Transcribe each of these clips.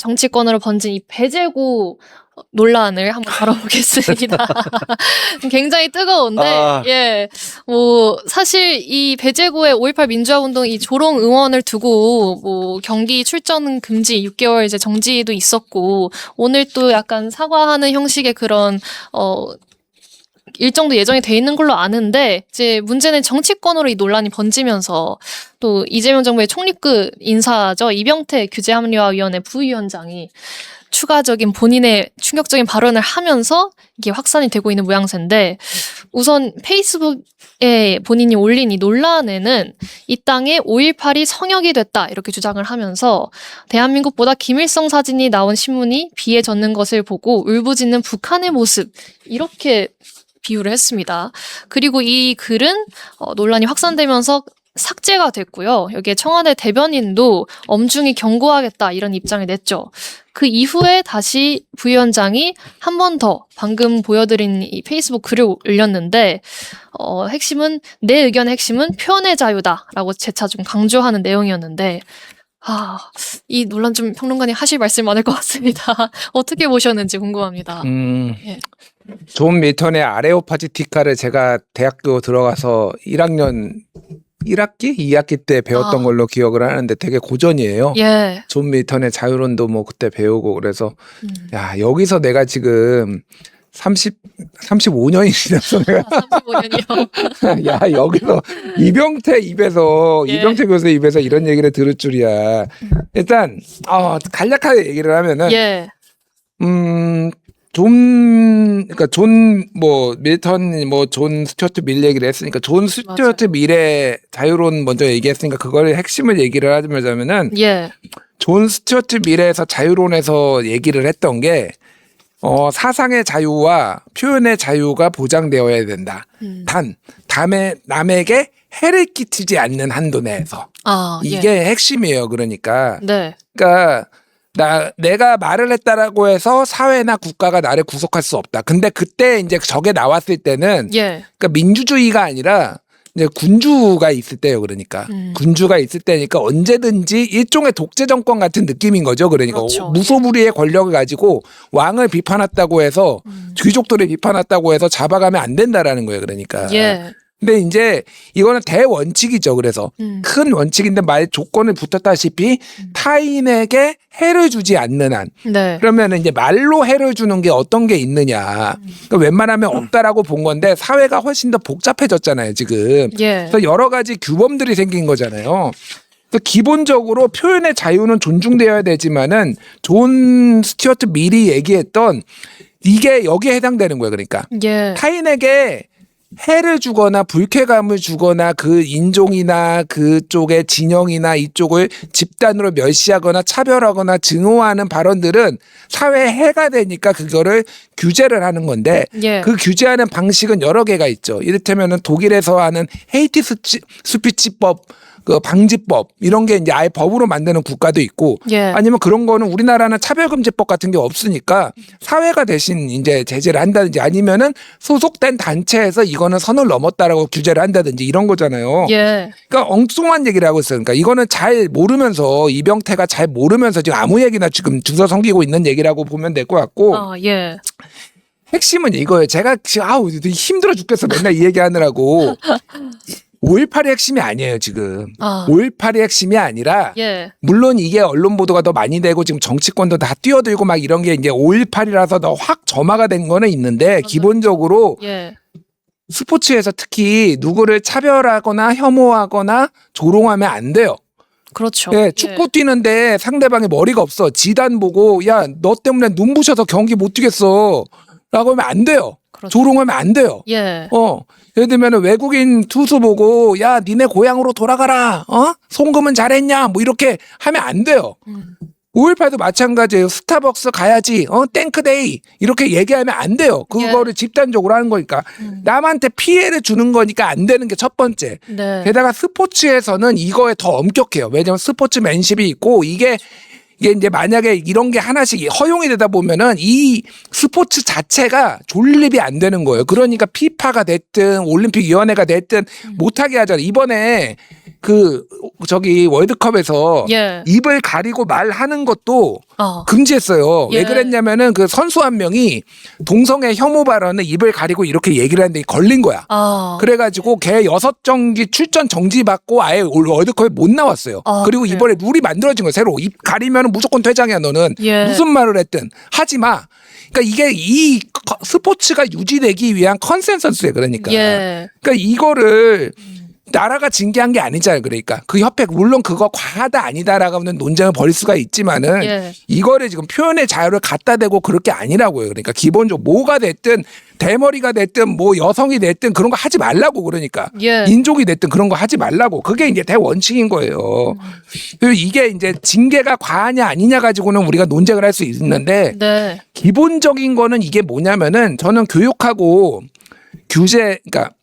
정치권으로 번진 이 배제고 논란을 한번 다뤄보겠습니다. 굉장히 뜨거운데, 예, 뭐, 사실 이 배제고의 5.18 민주화운동 이 조롱 의원을 두고, 뭐, 경기 출전 금지 6개월 이제 정지도 있었고, 오늘 또 약간 사과하는 형식의 그런, 일정도 예정이 돼 있는 걸로 아는데, 이제 문제는 정치권으로 이 논란이 번지면서, 또 이재명 정부의 총리급 인사죠. 이병태 규제합리화위원회 부위원장이 추가적인 본인의 충격적인 발언을 하면서 이게 확산이 되고 있는 모양새인데, 우선 페이스북에 본인이 올린 이 논란에는 이 땅에 5.18이 성역이 됐다 이렇게 주장을 하면서, 대한민국보다 김일성 사진이 나온 신문이 비에 젖는 것을 보고 울부짖는 북한의 모습, 이렇게 비유를 했습니다. 그리고 이 글은 논란이 확산되면서 삭제가 됐고요. 여기에 청와대 대변인도 엄중히 경고하겠다 이런 입장을 냈죠. 그 이후에 다시 부위원장이 한 번 더 방금 보여드린 이 페이스북 글을 올렸는데, 핵심은, 내 의견의 핵심은 표현의 자유다라고 재차 좀 강조하는 내용이었는데, 이 논란 좀 평론가님 하실 말씀 많을 것 같습니다. 어떻게 보셨는지 궁금합니다. 예. 존 밀턴의 아레오파지티카를 제가 대학교 들어가서 1학년 1학기? 2학기 때 배웠던 걸로 기억을 하는데 되게 고전이에요. 예. 존 밀턴의 자유론도 뭐 그때 배우고 그래서 야, 여기서 내가 지금 35년이 지났어 내가. 35년이요. 야, 여기서 이병태 입에서 예. 이병태 교수 입에서 이런 얘기를 들을 줄이야. 일단 간략하게 얘기를 하면은 예. 밀턴, 존 스튜어트 밀 얘기를 했으니까, 존 스튜어트 밀의 자유론 먼저 얘기했으니까, 그걸 핵심을 얘기를 하자면은, 예. 존 스튜어트 밀에서 자유론에서 얘기를 했던 게, 사상의 자유와 표현의 자유가 보장되어야 된다. 남에게 해를 끼치지 않는 한도 내에서. 이게 예. 핵심이에요, 그러니까. 네. 그러니까, 내가 말을 했다라고 해서 사회나 국가가 나를 구속할 수 없다. 근데 그때 이제 저게 나왔을 때는, 예. 그러니까 민주주의가 아니라 이제 군주가 있을 때요. 그러니까 군주가 있을 때니까 언제든지 일종의 독재 정권 같은 느낌인 거죠. 그러니까 그렇죠. 무소불위의 권력을 가지고 왕을 비판했다고 해서 귀족들을 비판했다고 해서 잡아가면 안 된다라는 거예요. 그러니까. 예. 근데 이제 이거는 대원칙이죠. 그래서 큰 원칙인데 말 조건을 붙었다시피 타인에게 해를 주지 않는 한. 네. 그러면 이제 말로 해를 주는 게 어떤 게 있느냐. 그러니까 웬만하면 없다라고 본 건데 사회가 훨씬 더 복잡해졌잖아요. 지금. 예. 그래서 여러 가지 규범들이 생긴 거잖아요. 그래서 기본적으로 표현의 자유는 존중되어야 되지만은 존 스튜어트 밀이 얘기했던 이게 여기에 해당되는 거예요. 그러니까 예. 타인에게 해를 주거나 불쾌감을 주거나 그 인종이나 그쪽의 진영이나 이쪽을 집단으로 멸시하거나 차별하거나 증오하는 발언들은 사회에 해가 되니까 그거를 규제를 하는 건데 예. 그 규제하는 방식은 여러 개가 있죠. 이를테면은 독일에서 하는 헤이트 스피치법 그 방지법 이런 게 이제 아예 법으로 만드는 국가도 있고 예. 아니면 그런 거는 우리나라는 차별금지법 같은 게 없으니까 사회가 대신 이제 제재를 한다든지 아니면은 소속된 단체에서 이거는 선을 넘었다라고 규제를 한다든지 이런 거잖아요. 예. 그러니까 엉뚱한 얘기를 하고 있어요. 그러니까 이거는 잘 모르면서 이병태가 잘 모르면서 지금 아무 얘기나 지금 주워 섬기고 있는 얘기라고 보면 될 것 같고 예. 핵심은 이거예요. 제가 지금 힘들어 죽겠어. 맨날 이 얘기하느라고. 5.18이 핵심이 아니에요, 지금. 5.18이 핵심이 아니라, 예. 물론 이게 언론 보도가 더 많이 되고 지금 정치권도 다 뛰어들고 막 이런 게 이제 5.18이라서 더 확 점화가 된 거는 있는데, 맞아요. 기본적으로 예. 스포츠에서 특히 누구를 차별하거나 혐오하거나 조롱하면 안 돼요. 그렇죠. 예, 축구 뛰는데 상대방이 머리가 없어. 지단 보고, 야, 너 때문에 눈부셔서 경기 못 뛰겠어. 라고 하면 안 돼요. 그렇죠. 조롱하면 안 돼요. 예. 예를 들면 외국인 투수 보고 야 니네 고향으로 돌아가라 송금은 잘했냐 뭐 이렇게 하면 안 돼요. 5.18도 마찬가지예요. 스타벅스 가야지 땡크데이 이렇게 얘기하면 안 돼요. 그거를 집단적으로 하는 거니까 남한테 피해를 주는 거니까 안 되는 게 첫 번째. 네. 게다가 스포츠에서는 이거에 더 엄격해요. 왜냐하면 스포츠맨십이 있고 이게 이제 만약에 이런 게 하나씩 허용이 되다 보면은 이 스포츠 자체가 존립이 안 되는 거예요. 그러니까 피파가 됐든 올림픽위원회가 됐든 못하게 하잖아요. 이번에 저기 월드컵에서 예. 입을 가리고 말하는 것도 어. 금지했어요. 예. 왜 그랬냐면은 그 선수 한 명이 동성애 혐오 발언을 입을 가리고 이렇게 얘기를 했는데 걸린 거야. 아. 그래가지고 걔 6경기 출전 정지받고 아예 월드컵에 못 나왔어요. 아, 그리고 그래요? 이번에 룰이 만들어진 거예요. 새로 입 가리면 무조건 퇴장이야 너는. 예. 무슨 말을 했든 하지 마. 그러니까 이게 이 스포츠가 유지되기 위한 컨센서스예요. 그러니까. 예. 그러니까 이거를 나라가 징계한 게 아니잖아요. 그러니까 그 협회 물론 그거 과하다 아니다라고 하는 논쟁을 벌일 수가 있지만은 예. 이거를 지금 표현의 자유를 갖다 대고 그럴 게 아니라고요. 그러니까 기본적으로 뭐가 됐든 대머리가 됐든 뭐 여성이 됐든 그런 거 하지 말라고 그러니까 예. 인종이 됐든 그런 거 하지 말라고 그게 이제 대원칙인 거예요. 그리고 이게 이제 징계가 과하냐 아니냐 가지고는 우리가 논쟁을 할 수 있는데 네. 기본적인 거는 이게 뭐냐면은 저는 교육하고 규제 그러니까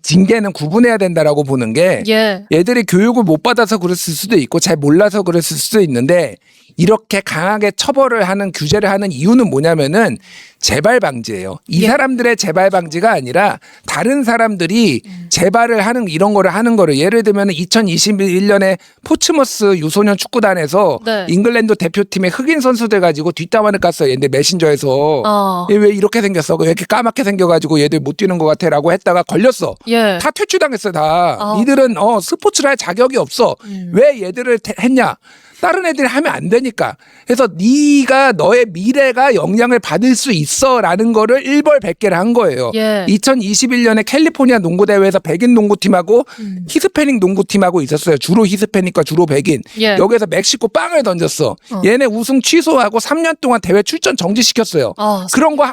징계는 구분해야 된다라고 보는 게 예. 얘들이 교육을 못 받아서 그랬을 수도 있고 잘 몰라서 그랬을 수도 있는데 이렇게 강하게 처벌을 하는 규제를 하는 이유는 뭐냐면은 재발 방지예요. 이 예. 사람들의 재발 방지가 아니라 다른 사람들이 재발을 하는 이런 거를 하는 거를 예를 들면 2021년에 포츠머스 유소년 축구단에서 네. 잉글랜드 대표팀의 흑인 선수들 가지고 뒷담화를 깠어요. 얘네 메신저에서 어. 얘 왜 이렇게 생겼어? 왜 이렇게 까맣게 생겨가지고 얘들 못 뛰는 것 같아라고 했다가 걸렸어. 예. 다 퇴출당했어요. 다. 어. 이들은 스포츠를 할 자격이 없어. 왜 얘들을 했냐? 다른 애들이 하면 안 되니까. 그래서 네가 너의 미래가 영향을 받을 수 있어라는 거를 일벌백계를 한 거예요. 예. 2021년에 캘리포니아 농구대회에서 백인 농구팀하고 히스패닉 농구팀하고 있었어요. 주로 히스패닉과 주로 백인. 예. 여기에서 멕시코 빵을 던졌어. 얘네 우승 취소하고 3년 동안 대회 출전 정지시켰어요. 아, 그런 거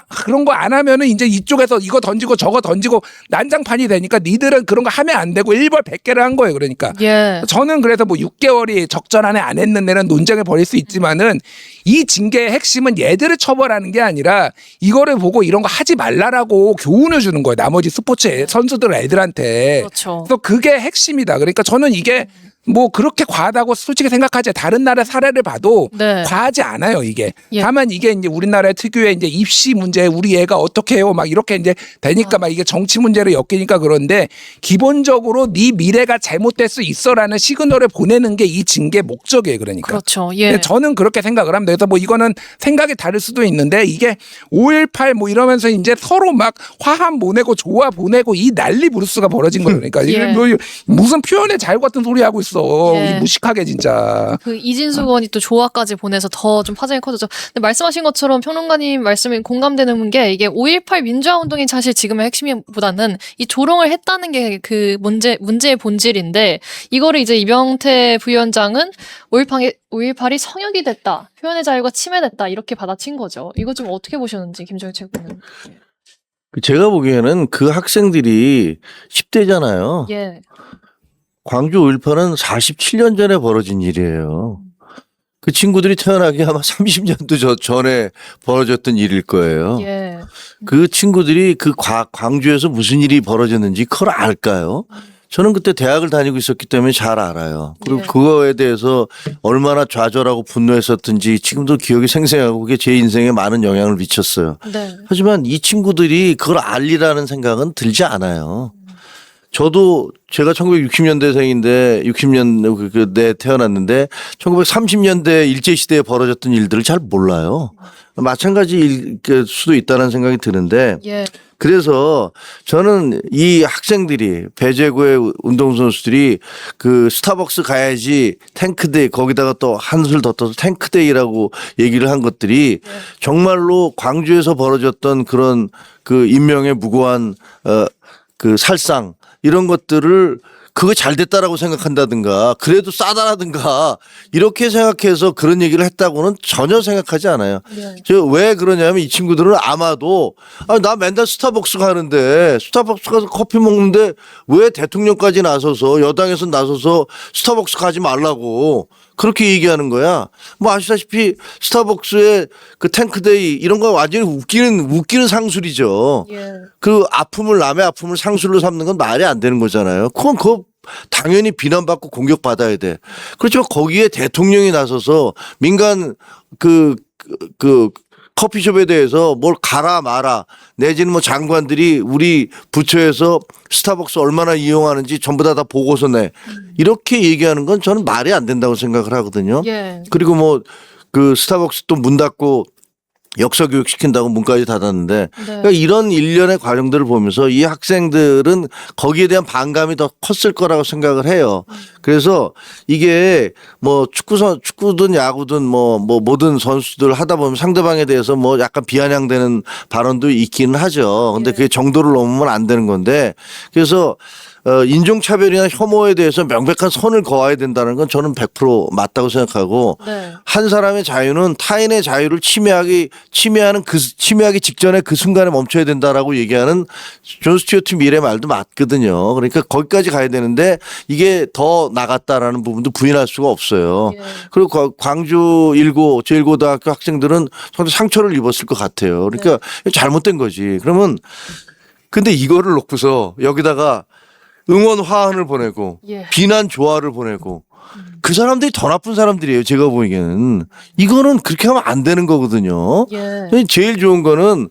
안 하면은 이제 이쪽에서 이거 던지고 저거 던지고 난장판이 되니까 니들은 그런 거 하면 안 되고 일벌백계를 한 거예요. 그러니까. 예. 저는 그래서 뭐 6개월이 적절 안에 안 했는 데는 논쟁을 벌일 수 있지만은 이 징계의 핵심은 얘들을 처벌하는 게 아니라 이거를 보고 이런 거 하지 말라라고 교훈을 주는 거예요. 나머지 스포츠 선수들 애들한테. 그렇죠. 그래서 그게 핵심이다. 그러니까 저는 이게 뭐 그렇게 과하다고 솔직히 생각하지 다른 나라 사례를 봐도 네. 과하지 않아요 이게. 예. 다만 이게 이제 우리나라의 특유의 이제 입시 문제 우리 애가 어떻게 해요 막 이렇게 이제 되니까 막 이게 정치 문제로 엮이니까 그런데 기본적으로 네 미래가 잘못될 수 있어라는 시그널을 보내는 게 이 징계 목적이에요. 그러니까. 그렇죠. 예. 근데 저는 그렇게 생각을 합니다. 그래서 뭐 이거는 생각이 다를 수도 있는데 이게 5.18 뭐 이러면서 이제 서로 막 화합 보내고 조화 보내고 이 난리 부르스가 벌어진 거예요. 그러니까 이게 예. 뭐 무슨 표현의 자유 같은 소리 하고 있어. 예. 이 무식하게 진짜. 그 이진숙 의원이 또 조화까지 보내서 더 좀 파장이 커졌죠. 근데 말씀하신 것처럼 평론가님 말씀에 공감되는 게 이게 5.18 민주화 운동이 사실 지금의 핵심보다는 이 조롱을 했다는 게 그 문제의 본질인데 이거를 이제 이병태 부위원장은 5.18이 성역이 됐다. 표현의 자유가 침해됐다. 이렇게 받아친 거죠. 이거 좀 어떻게 보셨는지 김정일 최고는. 제가 보기에는 그 학생들이 10대잖아요. 예. 광주 5.18은 47년 전에 벌어진 일이에요. 그 친구들이 태어나기 아마 30년도 전에 벌어졌던 일일 거예요. 예. 그 친구들이 그 광주에서 무슨 일이 벌어졌는지 그걸 알까요? 저는 그때 대학을 다니고 있었기 때문에 잘 알아요. 그리고 예. 그거에 대해서 얼마나 좌절하고 분노했었든지 지금도 기억이 생생하고 그게 제 인생에 많은 영향을 미쳤어요. 네. 하지만 이 친구들이 그걸 알리라는 생각은 들지 않아요. 저도 제가 1960년대생인데 60년대 태어났는데 1930년대 일제시대에 벌어졌던 일들을 잘 몰라요. 마찬가지일 수도 있다는 생각이 드는데 예. 그래서 저는 이 학생들이 배제구의 운동선수들이 그 스타벅스 가야지 탱크데이 거기다가 또 한술 더 떠서 탱크데이라고 얘기를 한 것들이 정말로 광주에서 벌어졌던 그런 그 인명의 무고한 그 살상 이런 것들을 그거 잘 됐다라고 생각한다든가 그래도 싸다라든가 이렇게 생각해서 그런 얘기를 했다고는 전혀 생각하지 않아요. 네. 저 왜 그러냐면 이 친구들은 아마도 나 맨날 스타벅스 가는데 스타벅스 가서 커피 먹는데 왜 대통령까지 나서서 여당에서 나서서 스타벅스 가지 말라고 그렇게 얘기하는 거야. 뭐 아시다시피 스타벅스의 그 탱크데이 이런 거 완전히 웃기는 상술이죠. 예. 그 남의 아픔을 상술로 삼는 건 말이 안 되는 거잖아요. 그건 당연히 비난받고 공격받아야 돼. 그렇지만 거기에 대통령이 나서서 민간 그 커피숍에 대해서 뭘 가라 마라 내지는 뭐 장관들이 우리 부처에서 스타벅스 얼마나 이용하는지 전부 다 보고서 내. 이렇게 얘기하는 건 저는 말이 안 된다고 생각을 하거든요. 예. 그리고 뭐 그 스타벅스 또 문 닫고 역사 교육 시킨다고 문까지 닫았는데 네. 그러니까 이런 일련의 과정들을 보면서 이 학생들은 거기에 대한 반감이 더 컸을 거라고 생각을 해요. 그래서 이게 뭐 축구든 야구든 뭐 모든 선수들 하다 보면 상대방에 대해서 뭐 약간 비아냥되는 발언도 있기는 하죠. 근데 예. 그게 정도를 넘으면 안 되는 건데 그래서 인종차별이나 혐오에 대해서 명백한 선을 그어야 된다는 건 저는 100% 맞다고 생각하고 네. 한 사람의 자유는 타인의 자유를 침해하기 직전에 그 순간에 멈춰야 된다라고 얘기하는 존 스튜어트 밀의 말도 맞거든요. 그러니까 거기까지 가야 되는데 이게 더 나갔다라는 부분도 부인할 수가 없어요. 예. 그리고 광주 제1고등학교 학생들은 상당히 상처를 입었을 것 같아요. 그러니까 잘못된 거지. 그러면 근데 이거를 놓고서 여기다가 응원 화환을 보내고 예. 비난 조화를 보내고 그 사람들이 더 나쁜 사람들이에요. 제가 보기에는 이거는 그렇게 하면 안 되는 거거든요. 예. 제일 좋은 거는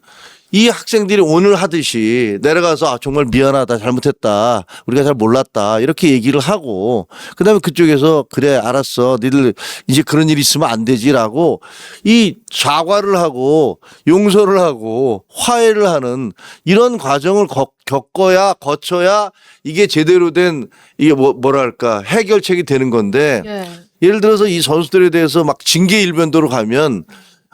이 학생들이 오늘 하듯이 내려가서 정말 미안하다 잘못했다 우리가 잘 몰랐다 이렇게 얘기를 하고 그다음에 그쪽에서 그래 알았어 니들 이제 그런 일 있으면 안 되지라고 이 사과를 하고 용서를 하고 화해를 하는 이런 과정을 거쳐야 이게 제대로 된 이게 뭐랄까 해결책이 되는 건데 예. 예를 들어서 이 선수들에 대해서 막 징계 일변도로 가면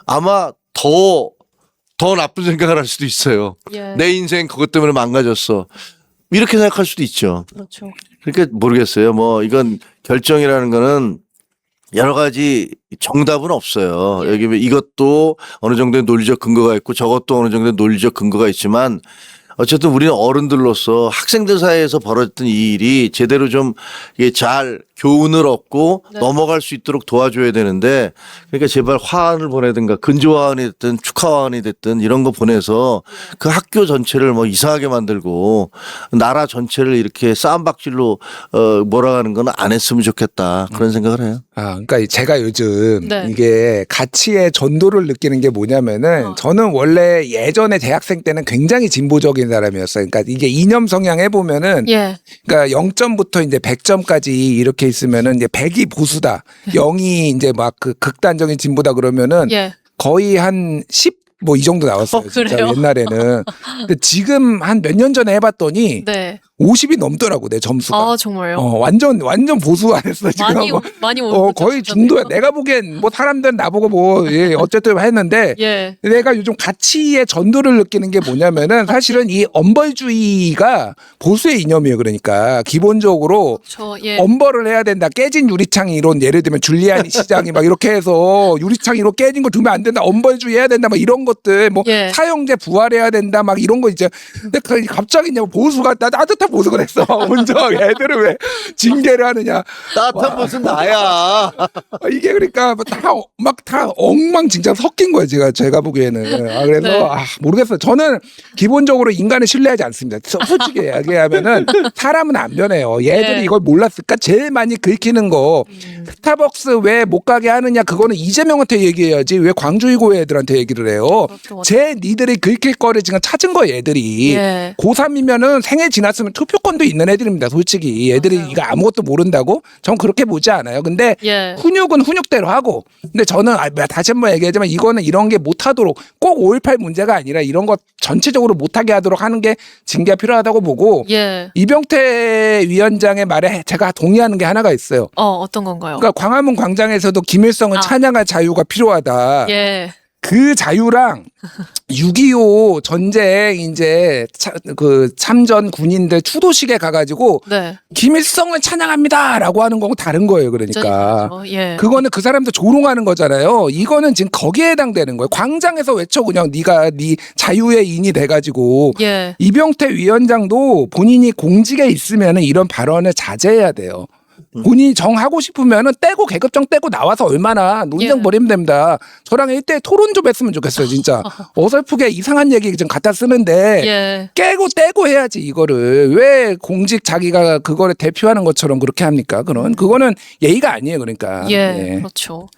아마 더 나쁜 생각을 할 수도 있어요. 예. 내 인생 그것 때문에 망가졌어. 이렇게 생각할 수도 있죠. 그렇죠. 그러니까 모르겠어요. 뭐 이건 결정이라는 거는 여러 가지 정답은 없어요. 예. 여기 이것도 어느 정도의 논리적 근거가 있고 저것도 어느 정도의 논리적 근거가 있지만 어쨌든 우리는 어른들로서 학생들 사이에서 벌어졌던 이 일이 제대로 좀 이게 잘 교훈을 얻고 네. 넘어갈 수 있도록 도와줘야 되는데 그러니까 제발 화환을 보내든가 근조 화환이 됐든 축하 화환이 됐든 이런 거 보내서 그 학교 전체를 뭐 이상하게 만들고 나라 전체를 이렇게 싸움박질로 몰아가는 건 안 했으면 좋겠다 그런 생각을 해요. 그러니까 제가 요즘 네. 이게 가치의 전도를 느끼는 게 뭐냐면은 저는 원래 예전에 대학생 때는 굉장히 진보적인 사람이었어요. 그러니까 이게 이념 성향 해보면은 예. 그러니까 0점부터 이제 100점까지 이렇게 있으면은 이제 100이 보수다. 0이 이제 막 그 극단적인 진보다 그러면은 예. 거의 한 10 뭐 이 정도 나왔어요. 진짜 그래요? 옛날에는. 근데 지금 한 몇 년 전에 해봤더니 네. 50이 넘더라고 내 점수가. 아, 정말요? 완전 보수 안 했어 지금. 많이 거의 중도야. 내가 보기엔 뭐 사람들은 나보고 뭐 어쨌든 했는데 예. 내가 요즘 가치의 전도를 느끼는 게 뭐냐면은 사실은 이 엄벌주의가 보수의 이념이에요. 그러니까 기본적으로 예. 엄벌을 해야 된다. 깨진 유리창 이론 예를 들면 줄리아니 시장이 막 이렇게 해서 유리창 이론 깨진 거 두면 안 된다. 엄벌주의 해야 된다. 막 이런 것들 뭐 예. 사형제 부활해야 된다. 막 이런 거 이제 근데 갑자기 이제 보수가 나도 다 보수가 됐어. 먼저 애들을 왜 징계를 하느냐. 따뜻한 것은 나야. 이게 그러니까 다 엉망진창 섞인 거예요. 제가 보기에는. 그래서 네. 모르겠어요. 저는 기본적으로 인간을 신뢰하지 않습니다. 솔직히 얘기하면은 사람은 안 변해요. 얘들이 네. 이걸 몰랐을까? 제일 많이 긁히는 거 스타벅스 왜 못 가게 하느냐? 그거는 이재명한테 얘기해야지 왜 광주이고 애들한테 얘기를 해요. 그렇죠. 니들이 긁힐 거를 지금 찾은 거예요. 애들이. 예. 고3이면은 생애 지났으면 투표권도 있는 애들입니다. 솔직히 애들이 맞아요. 이거 아무것도 모른다고? 전 그렇게 보지 않아요. 근데 예. 훈육은 훈육대로 하고. 근데 저는 다시 한번 얘기하지만 이거는 이런 게 못하도록 꼭 5.18 문제가 아니라 이런 거 전체적으로 못하게 하도록 하는 게 징계가 필요하다고 보고 예. 이병태 위원장의 말에 제가 동의하는 게 하나가 있어요. 어떤 건가요? 그러니까 광화문 광장에서도 김일성은 찬양할 자유가 필요하다. 예. 그 자유랑 6.25 전쟁 이제 참전 군인들 추도식에 가가지고 네. 김일성을 찬양합니다라고 하는 거하고 다른 거예요. 그러니까 예. 그거는 그 사람도 조롱하는 거잖아요. 이거는 지금 거기에 해당되는 거예요. 광장에서 외쳐 그냥 네가 네 자유의 인이 돼가지고 예. 이병태 위원장도 본인이 공직에 있으면 이런 발언을 자제해야 돼요. 본인이 정하고 싶으면은 떼고 계급정 떼고 나와서 얼마나 논쟁 예. 벌이면 됩니다. 저랑 이때 토론 좀 했으면 좋겠어요, 진짜. 어설프게 이상한 얘기 좀 갖다 쓰는데 예. 깨고 떼고 해야지 이거를 왜 공직 자기가 그거를 대표하는 것처럼 그렇게 합니까? 그거는 예의가 아니에요, 그러니까. 예. 그렇죠.